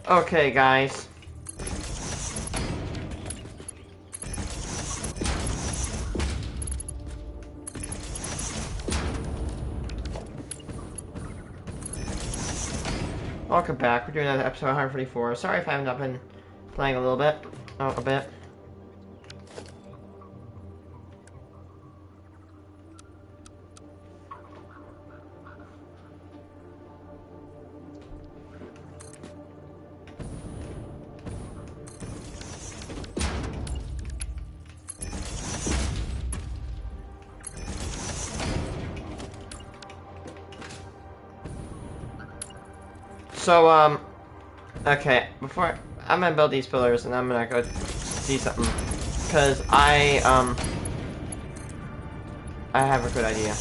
Okay, guys. Welcome back. We're doing another episode 144. Sorry if I haven't been playing a little bit. Oh, a bit. So, okay, before I'm gonna build these pillars and I'm gonna go see something. Cause I have a good idea.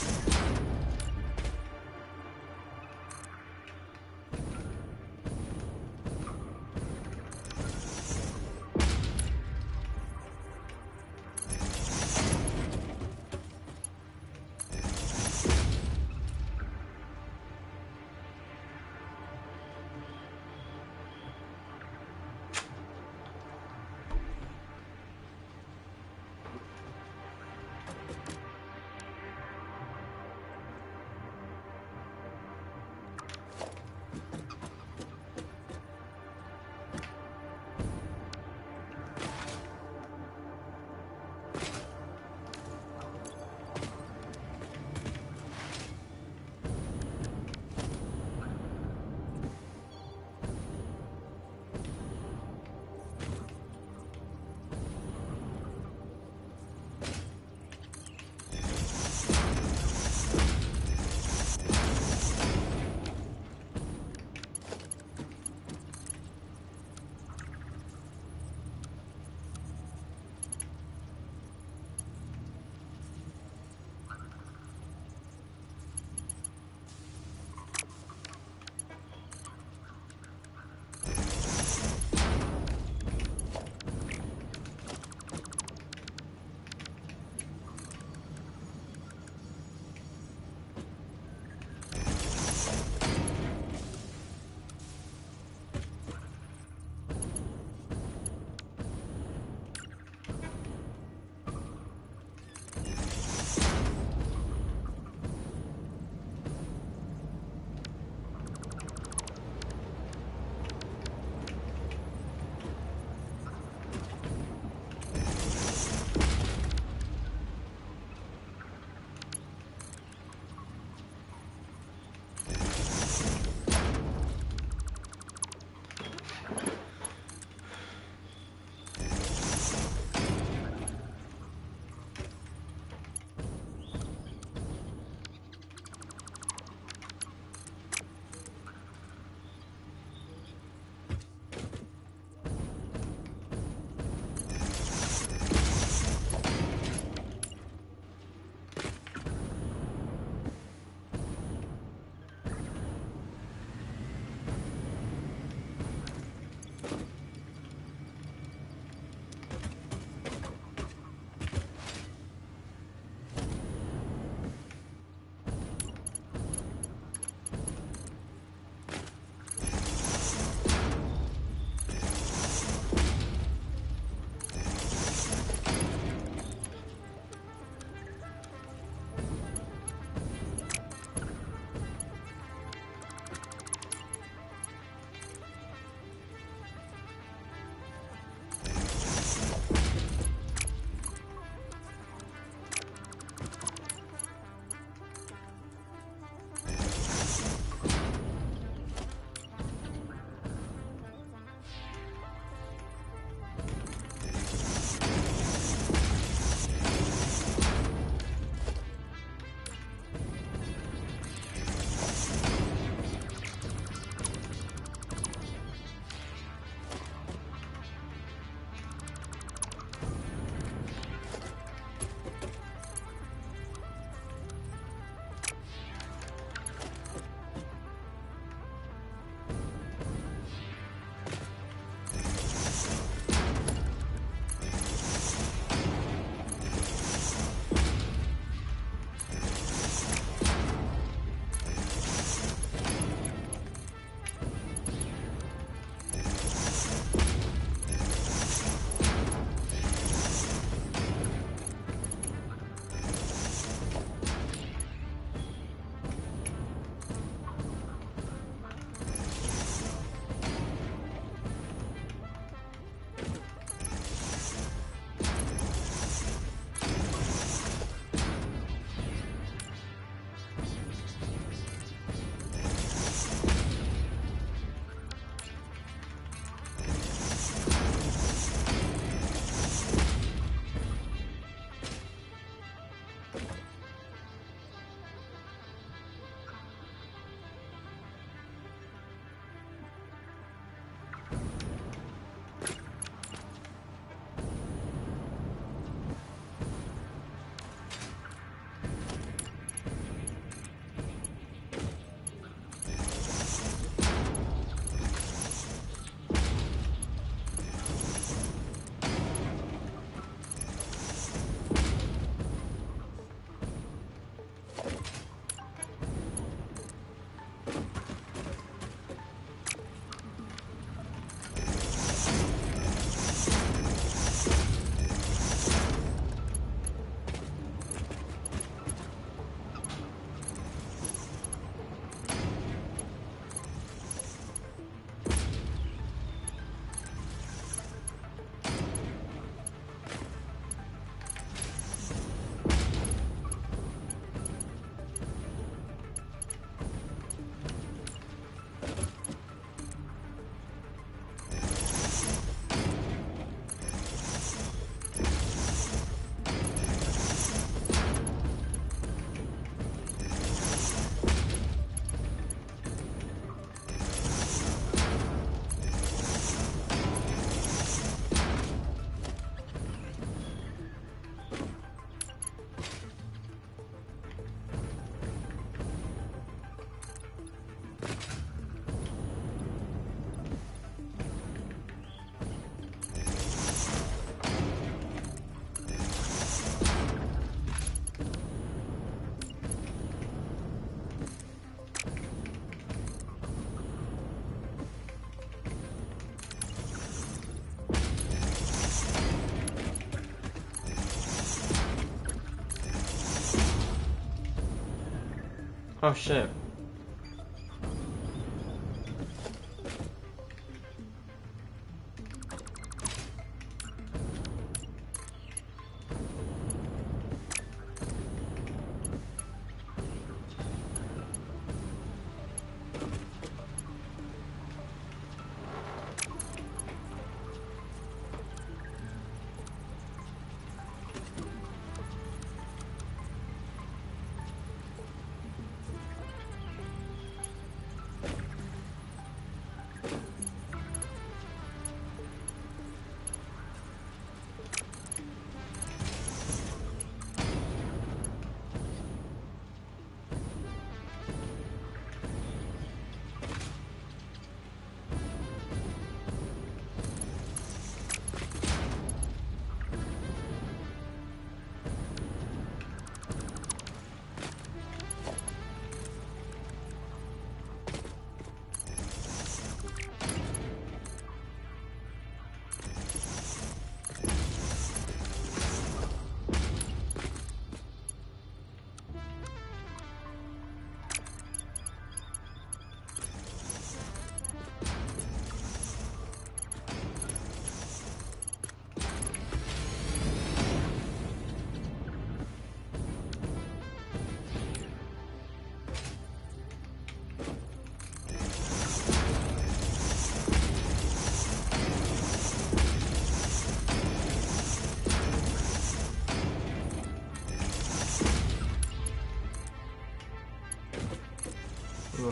Oh shit.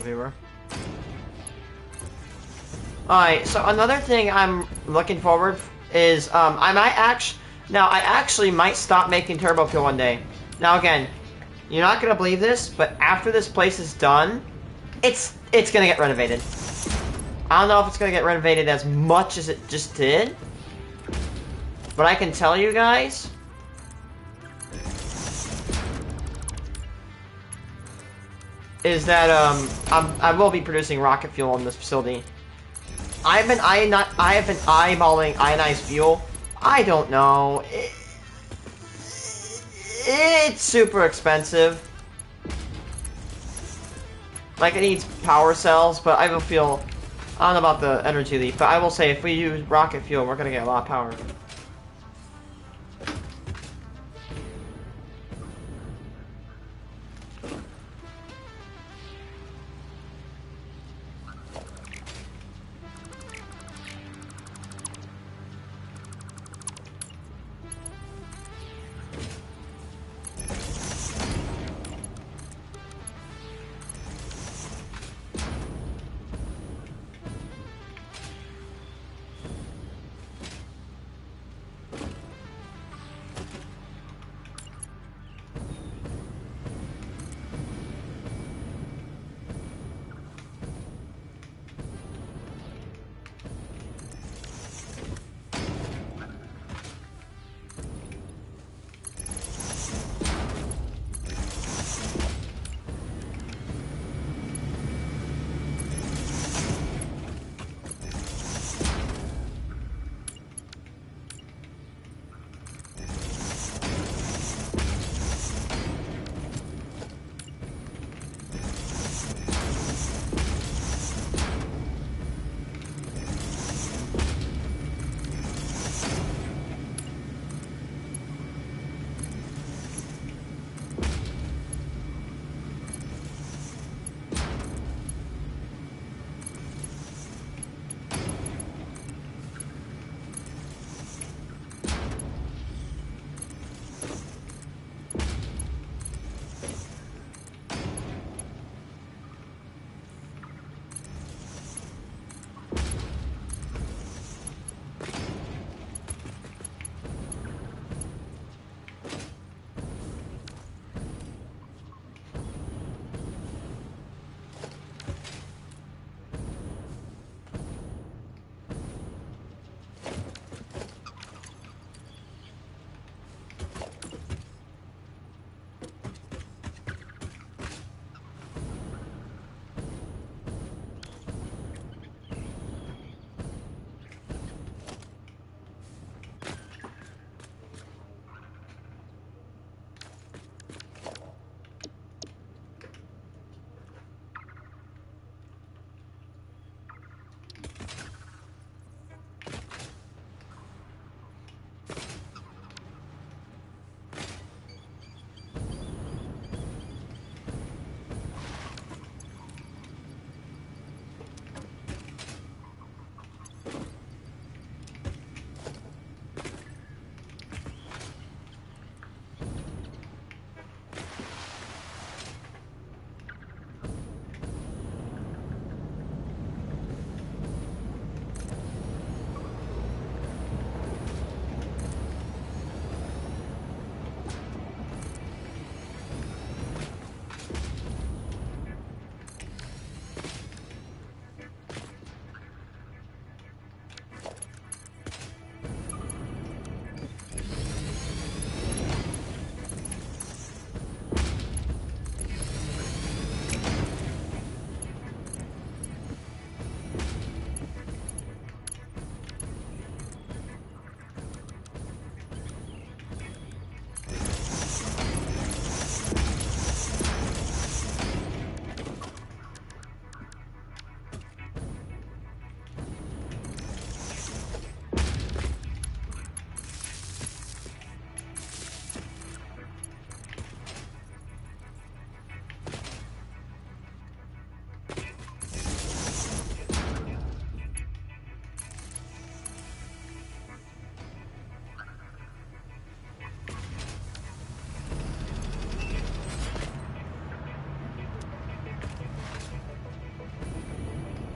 Viewer. Alright, so another thing I'm looking forward is I actually might stop making turbo fuel one day. Now again, you're not gonna believe this, but after this place is done, it's gonna get renovated. I don't know if it's gonna get renovated as much as it just did, but I can tell you guys, is that I will be producing rocket fuel in this facility. I have been eyeballing ionized fuel. I don't know. It's super expensive. Like, it needs power cells, but I don't know about the energy leak, but I will say if we use rocket fuel, we're gonna get a lot of power.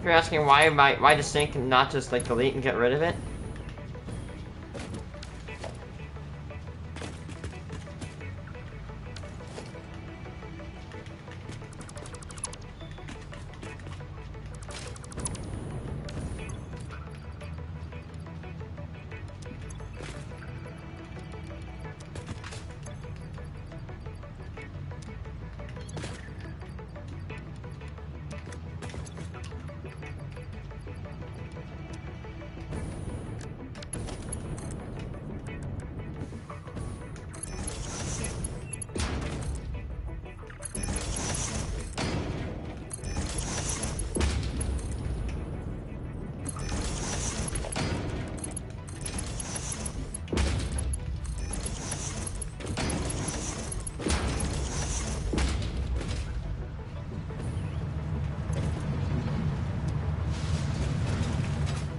you're asking why the sync and not just like delete and get rid of it.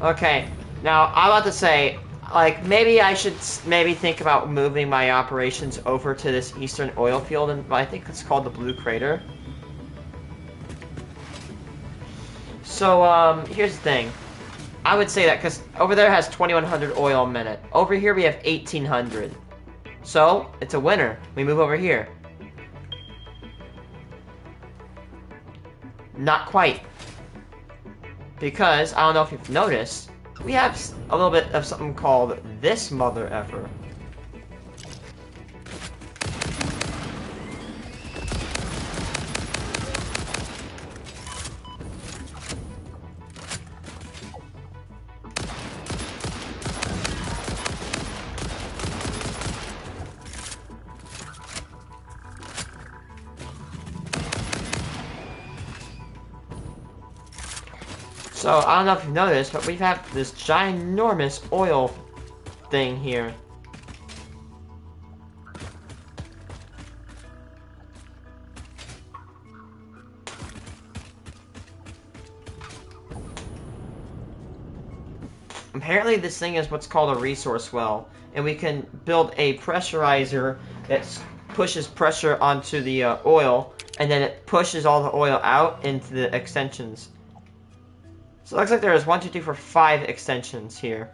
Okay, now I'm about to say, like, maybe I should think about moving my operations over to this eastern oil field, and I think it's called the Blue Crater. So, here's the thing. I would say that, because over there has 2100 oil a minute. Over here we have 1800. So, it's a winner. We move over here. Not quite. Because, I don't know if you've noticed, we have a little bit of something called this mother effer. So, I don't know if you've noticed, but we have this ginormous oil thing here. Apparently this thing is what's called a resource well, and we can build a pressurizer that pushes pressure onto the oil, and then it pushes all the oil out into the extensions. So it looks like there's 1, 2, 3, 4, 5 extensions here.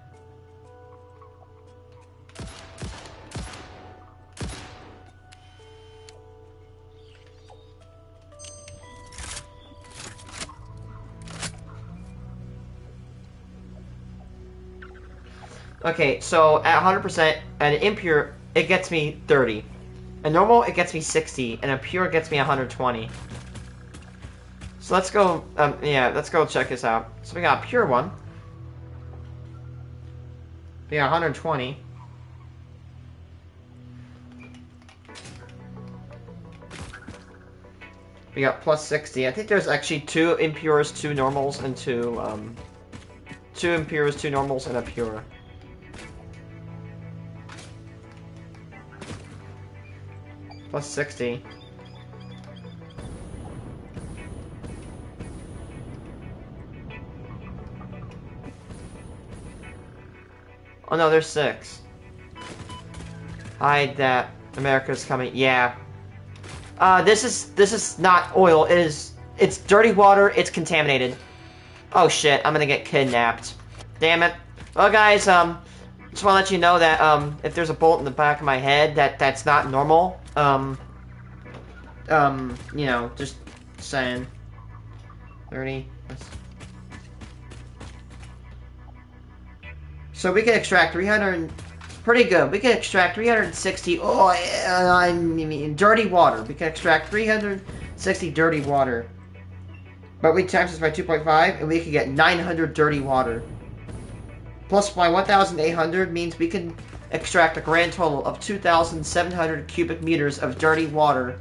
Okay, so at 100%, at an impure, it gets me 30. A normal, it gets me 60, and a pure gets me 120. So let's go, yeah, let's go check this out. So we got a pure one. We got 120. We got plus 60. I think there's actually 2 impures, 2 normals, and 2 impures, 2 normals, and a pure. Plus 60. Oh no, there's 6. Hide that. America's coming. Yeah. This is not oil. It's dirty water. It's contaminated. Oh shit, I'm gonna get kidnapped. Damn it. Well guys, just wanna let you know that, if there's a bolt in the back of my head, that's not normal. You know, just saying. 30. So we can extract 300, pretty good. We can extract 360, I mean, dirty water. We can extract 360 dirty water. But we times this by 2.5, and we can get 900 dirty water. Plus my 1,800 means we can extract a grand total of 2,700 cubic meters of dirty water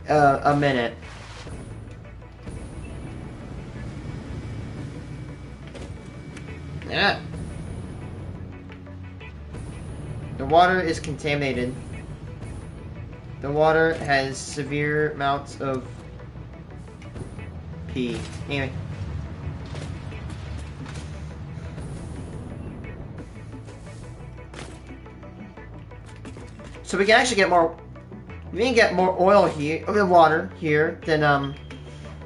a minute. Yeah. The water is contaminated. The water has severe amounts of pee. Anyway. So we can get more oil here, water here, than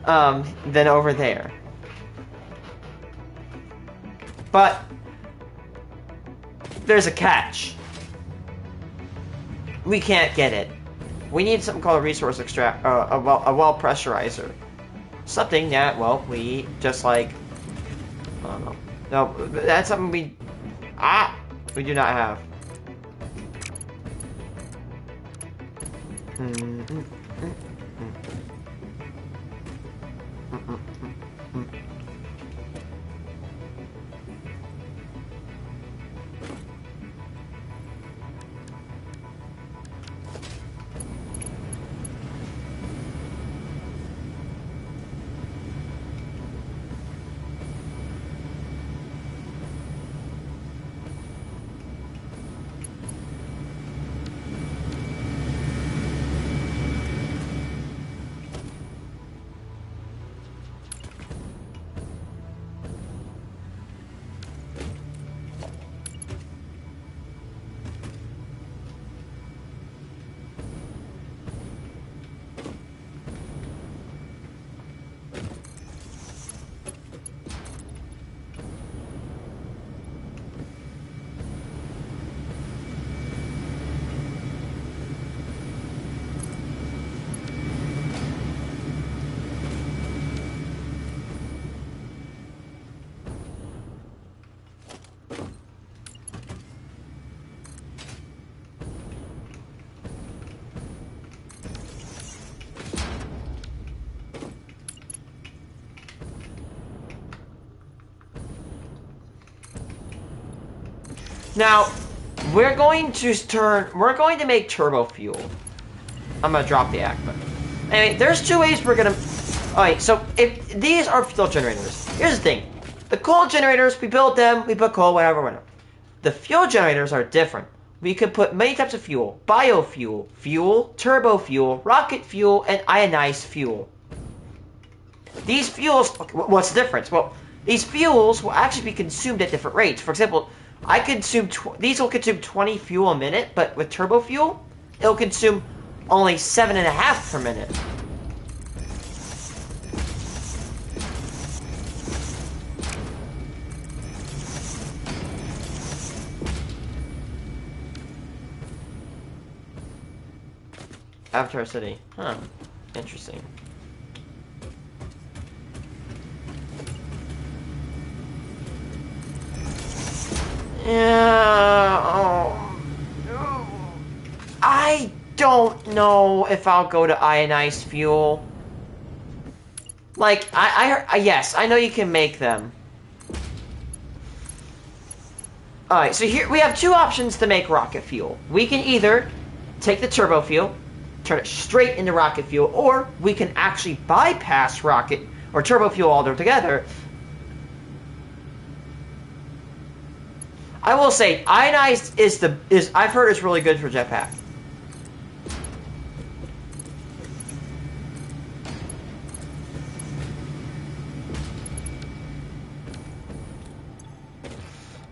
than over there. But there's a catch. We can't get it. We need something called a resource extract, a well pressurizer. Something that, well, we just like, I don't know. No, that's something we do not have. Now, we're going to make turbo fuel. I'm gonna drop the act, but anyway, there's two ways we're gonna. Alright, so if these are fuel generators, here's the thing: the coal generators, we build them, we put coal, whatever. The fuel generators are different. We could put many types of fuel: biofuel, fuel, turbo fuel, rocket fuel, and ionized fuel. These fuels, what's the difference? Well, these fuels will actually be consumed at different rates. For example, these will consume 20 fuel a minute, but with turbo fuel, it'll consume only 7.5 per minute. Avatar City. Huh. Interesting. Yeah. I don't know if I'll go to ionized fuel. Like, yes, I know you can make them. Alright, so here we have two options to make rocket fuel. We can either take the turbo fuel, turn it straight into rocket fuel, or we can actually bypass rocket or turbo fuel altogether. I will say, ionized is I've heard it's really good for jetpack.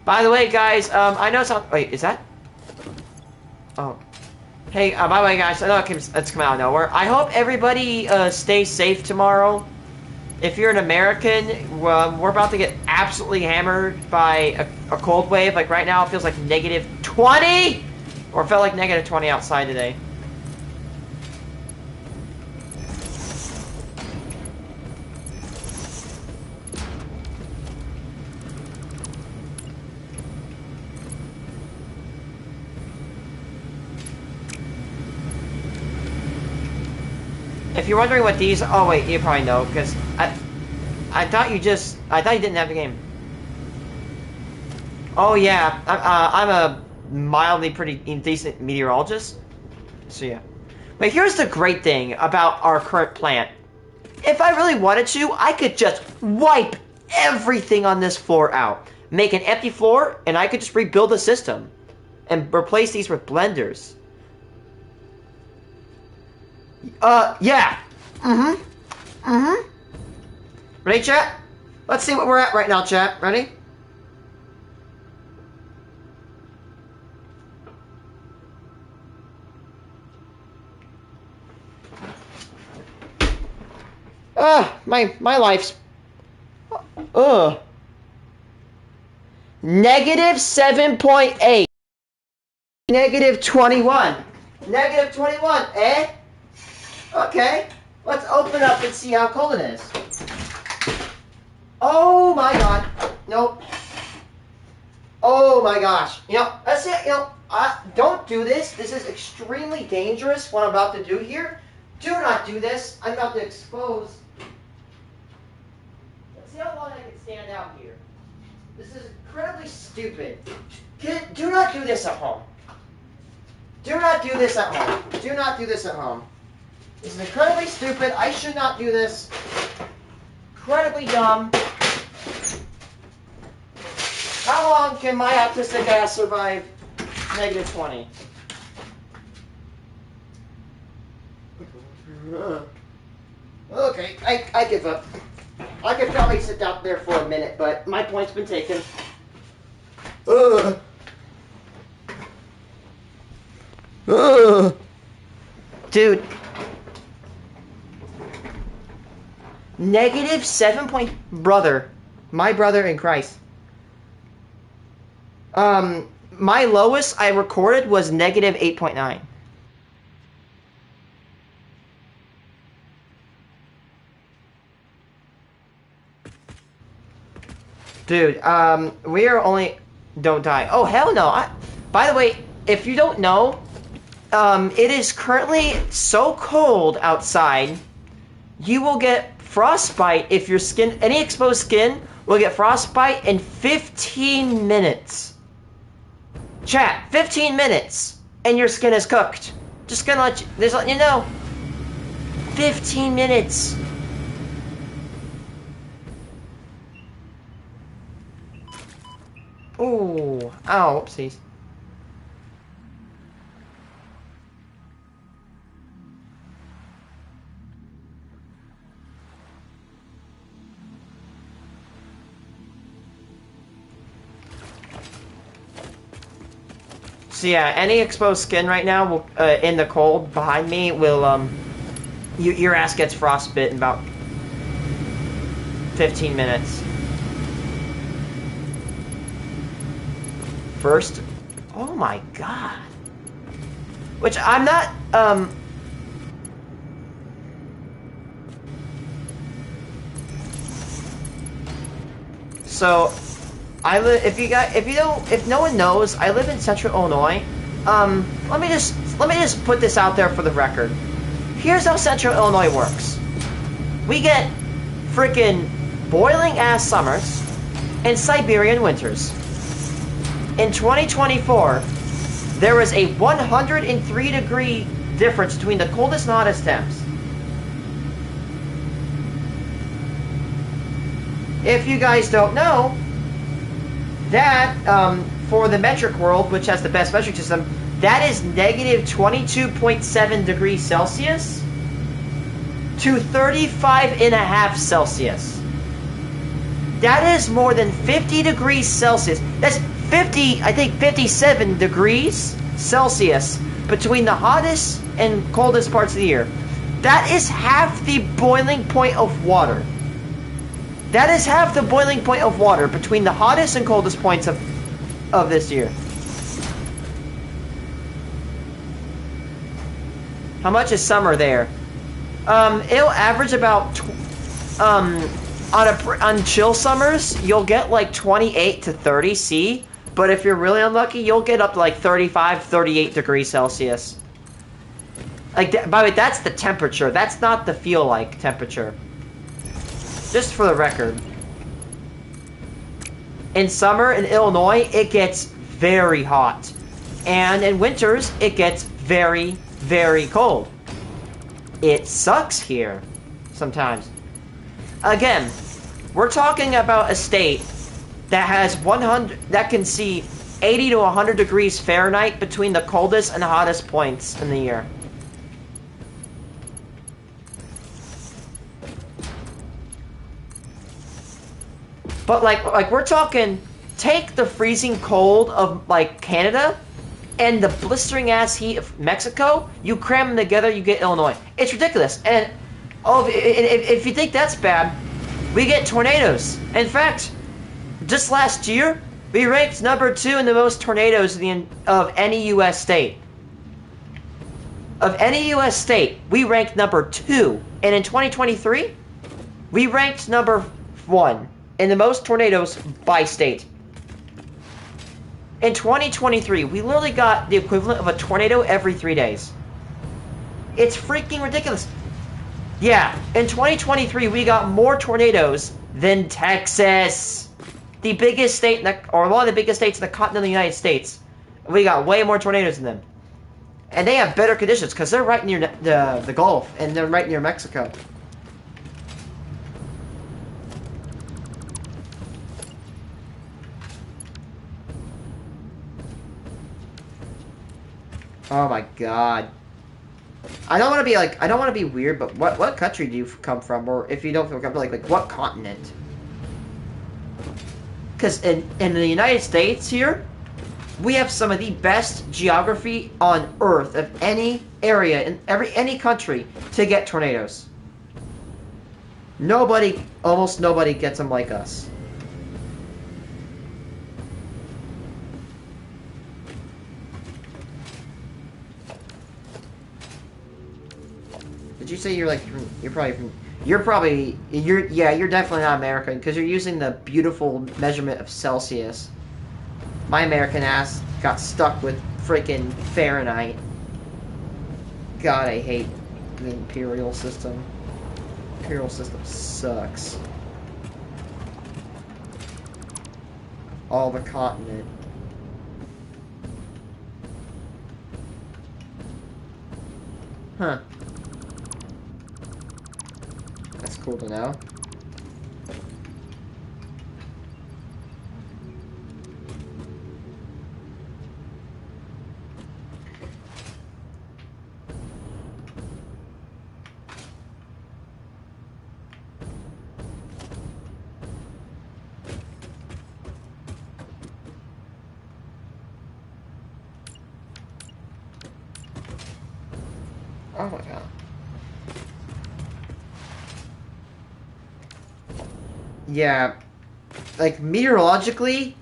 By the way, guys, I know some. Wait, is that? Oh. Hey, by the way, guys, I know it's come out of nowhere. I hope everybody stays safe tomorrow. If you're an American, we're about to get absolutely hammered by a cold wave. Like right now, it feels like -20, or it felt like -20 outside today. If you're wondering what these, oh wait, you probably know, because I thought you didn't have the game. Oh yeah, I'm a mildly pretty decent meteorologist, so yeah. But here's the great thing about our current plant. If I really wanted to, I could just wipe everything on this floor out, make an empty floor, and I could just rebuild the system and replace these with blenders. Yeah. Ready, chat? Let's see what we're at right now, chat. Ready? My life's... Ugh. Negative 7.8. Negative 21. Negative 21, eh? Okay. Let's open up and see how cold it is. Oh my god. Nope. Oh my gosh. You know, that's it. You know, don't do this. This is extremely dangerous, what I'm about to do here. Do not do this. I'm about to expose. Let's see how long I can stand out here. This is incredibly stupid. Do not do this at home. Do not do this at home. Do not do this at home. This is incredibly stupid. I should not do this. Incredibly dumb. How long can my autistic ass survive negative 20? Okay, I give up. I could probably sit out there for a minute, but my point's been taken. Ugh. Ugh. Dude. Negative 7 point... Brother. My brother in Christ. My lowest I recorded was negative 8.9. Dude, we are only... Don't die. Oh, hell no. By the way, if you don't know, it is currently so cold outside, you will get frostbite if your skin... Any exposed skin will get frostbite in 15 minutes. Chat, 15 minutes, and your skin is cooked. Just gonna let you know. 15 minutes. Ooh, ow, whoopsies. So yeah, any exposed skin right now will, in the cold behind me will, your ass gets frostbit in about 15 minutes. First, oh my god. Which I'm not, so I live. If no one knows, I live in Central Illinois. Let me just put this out there for the record. Here's how Central Illinois works. We get freaking boiling ass summers and Siberian winters. In 2024, there was a 103-degree difference between the coldest and hottest temps. If you guys don't know, that, for the metric world, which has the best metric system, that is negative 22.7 degrees Celsius to 35.5 Celsius. That is more than 50 degrees Celsius. That's 50, I think 57 degrees Celsius between the hottest and coldest parts of the year. That is half the boiling point of water. That is half the boiling point of water between the hottest and coldest points of this year. How much is summer there? It'll average about, on chill summers, you'll get like 28 to 30 C, but if you're really unlucky, you'll get up to like 35, 38 degrees Celsius. Like, by the way, that's the temperature. That's not the feel-like temperature. Just for the record. In summer in Illinois, it gets very hot. And in winters, it gets very, very cold. It sucks here sometimes. Again, we're talking about a state that has 100, that can see 80 to 100 degrees Fahrenheit between the coldest and hottest points in the year. But like we're talking, take the freezing cold of like Canada and the blistering ass heat of Mexico, you cram them together, you get Illinois. It's ridiculous. And Oh, if you think that's bad, we get tornadoes. In fact, just last year, we ranked number 2 in the most tornadoes of any U.S. state. Of any U.S. state, we ranked number 2. And in 2023, we ranked number 1 in the most tornadoes by state. In 2023, we literally got the equivalent of a tornado every 3 days. It's freaking ridiculous. Yeah, in 2023, we got more tornadoes than Texas. The biggest state, or one of the biggest states in the continental United States. We got way more tornadoes than them. And they have better conditions, because they're right near the Gulf, and they're right near Mexico. Oh my god. I don't want to be like, I don't want to be weird, but what country do you come from? Or if you don't feel comfortable, like what continent? Because in the United States here, we have some of the best geography on Earth of any area, in any country, to get tornadoes. Almost nobody gets them like us. Did you say you're definitely not American, because you're using the beautiful measurement of Celsius. My American ass got stuck with freaking Fahrenheit. God, I hate the imperial system. Imperial system sucks. All the continent. Huh. That's cool to know. Oh my god. Yeah, like meteorologically,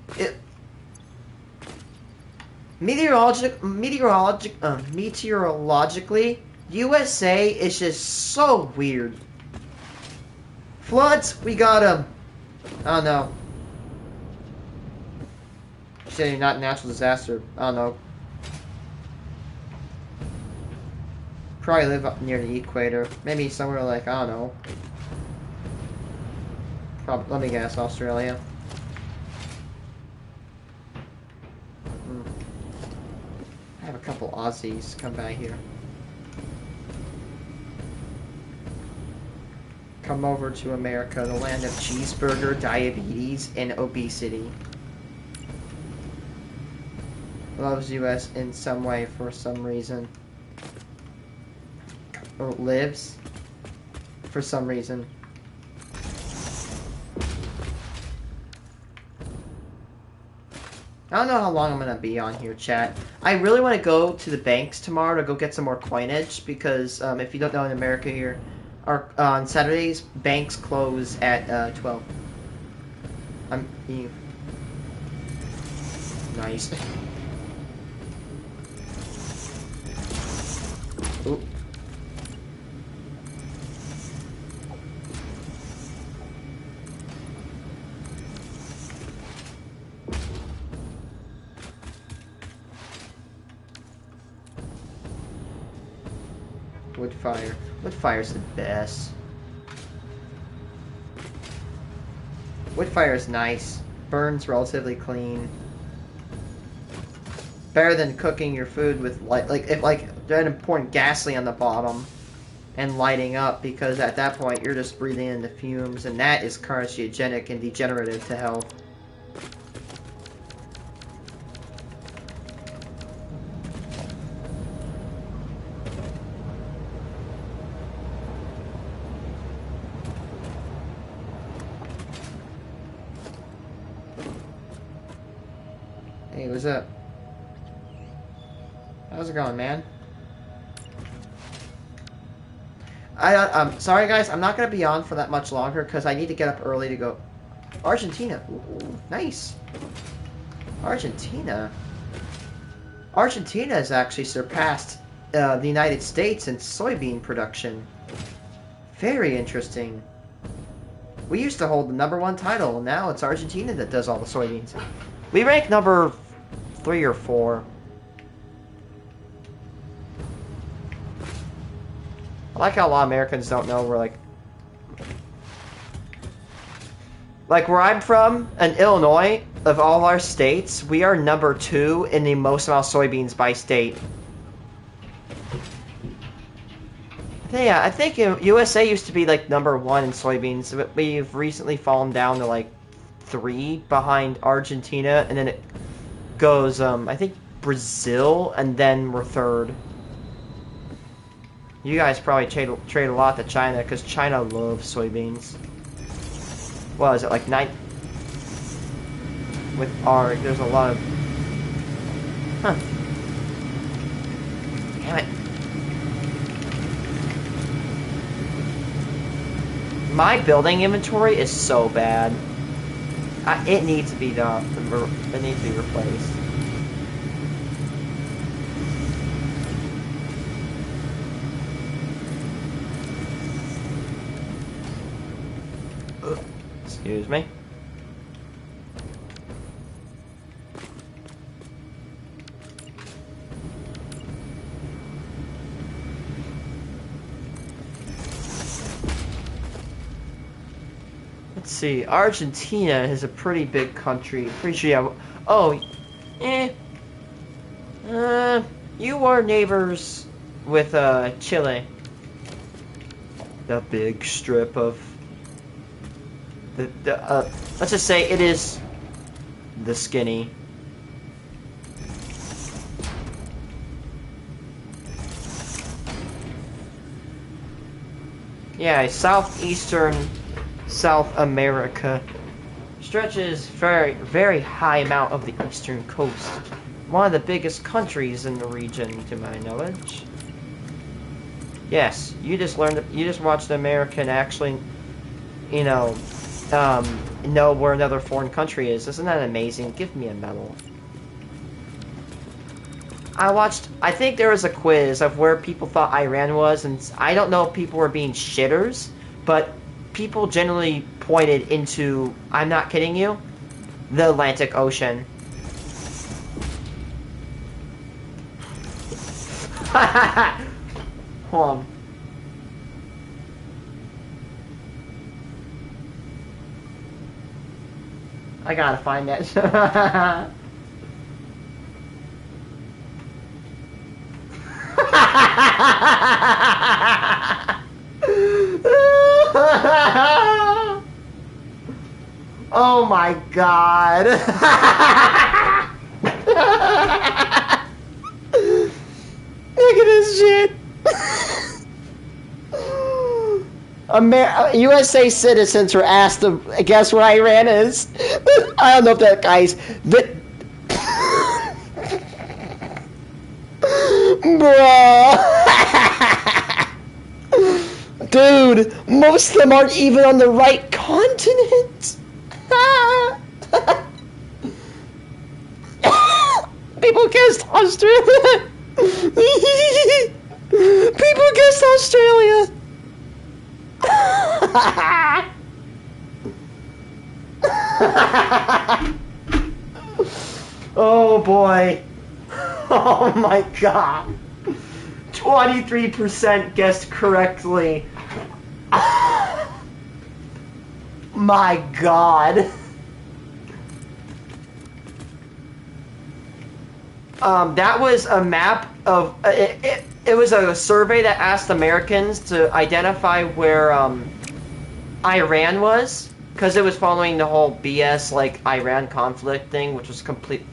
meteorologically, USA is just so weird. Floods, we got them. I don't know. Say not natural disaster. I don't know. Probably live up near the equator. Maybe somewhere like, I don't know. Let me guess, Australia. I have a couple Aussies come by here. Come over to America, the land of cheeseburger, diabetes, and obesity. Loves US in some way for some reason. Or lives for some reason. I don't know how long I'm going to be on here, chat. I really want to go to the banks tomorrow to go get some more coinage, because if you don't know, in America here, on Saturdays, banks close at 12. Nice. Ooh. Wood fire. Wood fire's the best. Wood fire is nice. Burns relatively clean. Better than cooking your food with then pouring gasoline on the bottom and lighting up, because at that point you're just breathing in the fumes, and that is carcinogenic and degenerative to health. Hey, what's up? How's it going, man? Sorry guys, I'm not gonna be on for that much longer because I need to get up early to go. Argentina, ooh, nice. Argentina has actually surpassed the United States in soybean production. Very interesting. We used to hold the #1 title. Now it's Argentina that does all the soybeans. We rank number 3 or 4. I like how a lot of Americans don't know we're like where I'm from, in Illinois, of all our states, we are number 2 in the most amount of soybeans by state. Yeah, I think USA used to be like #1 in soybeans, but we've recently fallen down to like 3 behind Argentina, and then it goes, I think Brazil, and then we're 3rd. You guys probably trade a lot to China, because China loves soybeans. What is it, like 9? With our, there's a lot of... Huh. Damn it. My building inventory is so bad. It needs to be done. It needs to be replaced. Excuse me. Let's see. Argentina is a pretty big country. Pretty sure you have... Oh, you are neighbors with Chile. The big strip of... let's just say it is the skinny. Yeah, southeastern South America stretches very high amount of the eastern coast. One of the biggest countries in the region, to my knowledge. Yes, you just watched an American actually, you know where another foreign country is. Isn't that amazing? Give me a medal. I think there was a quiz of where people thought Iran was, and I don't know if people were being shitters, but people generally pointed into, I'm not kidding you, the Atlantic Ocean. Hold on. I gotta find that. Oh my god. Look at this shit. USA citizens were asked to guess where Iran is. I don't know if that guy's... Bruh. Dude, most of them aren't even on the right continent. People guessed Australia. People guessed Australia. Oh boy. Oh my god. 23% guessed correctly. My god. That was a map of... It was a survey that asked Americans to identify where Iran was, because it was following the whole BS like Iran conflict thing, which was complete...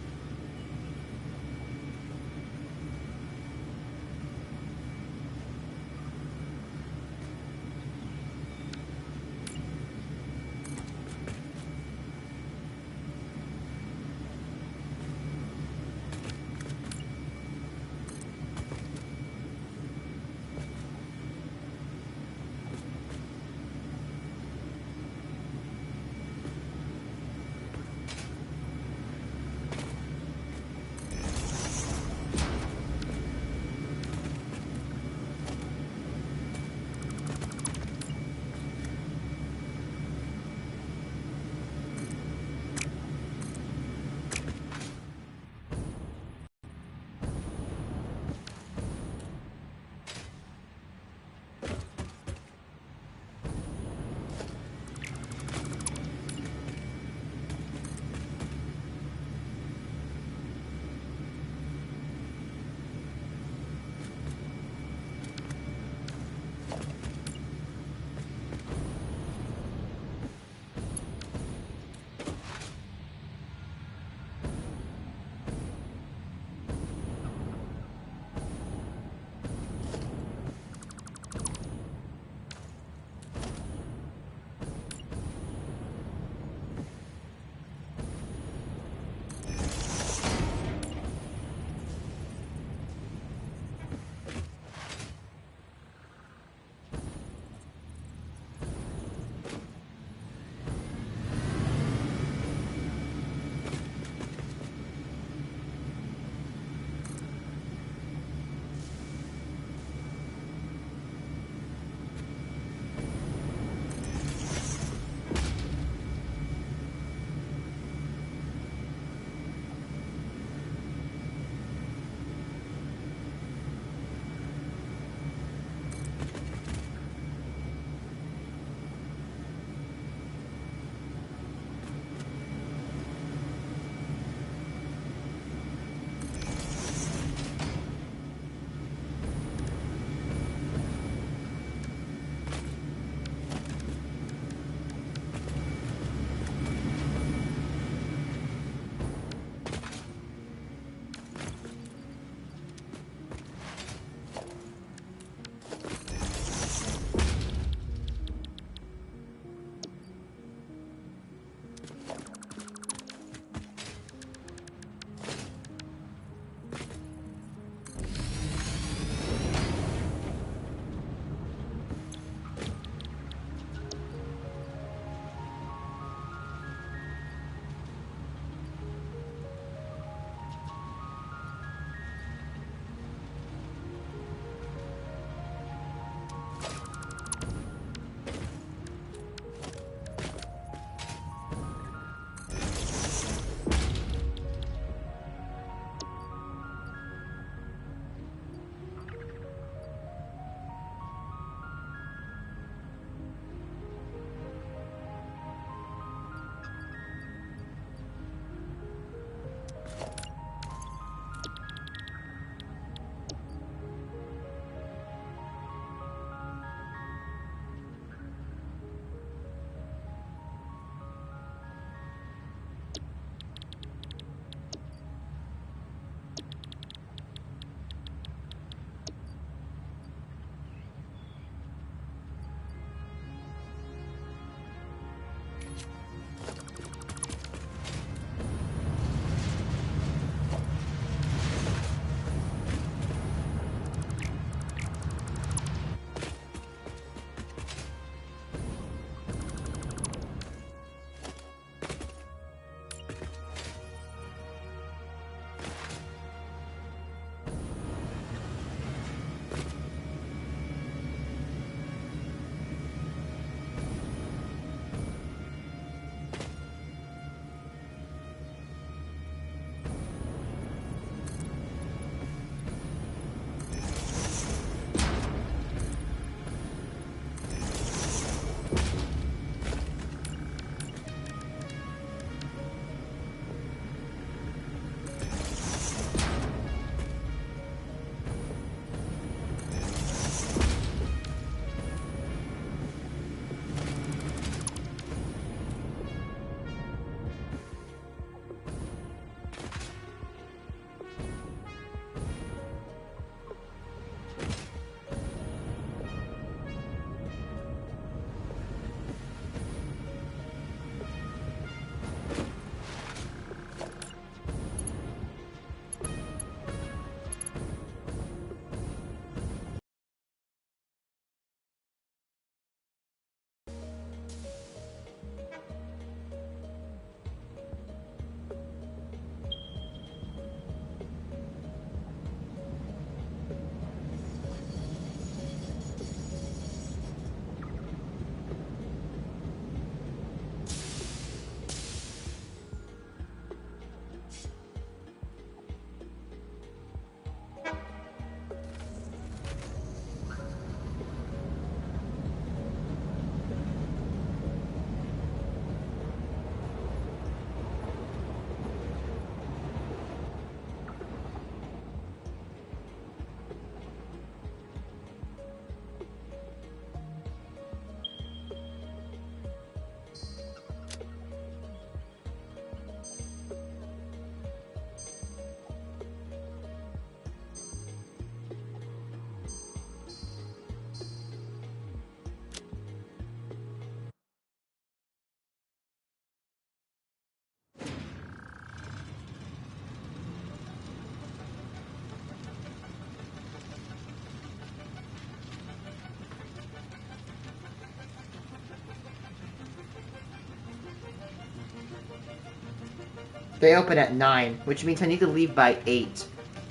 They open at 9, which means I need to leave by 8.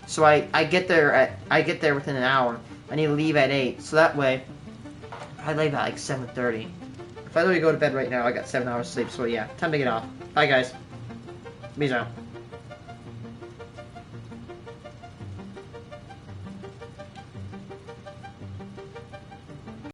So I get there within an hour. I need to leave at 8, so that way I leave at like 7:30. If I literally go to bed right now, I got 7 hours sleep. So yeah, time to get off. Bye guys. Peace out.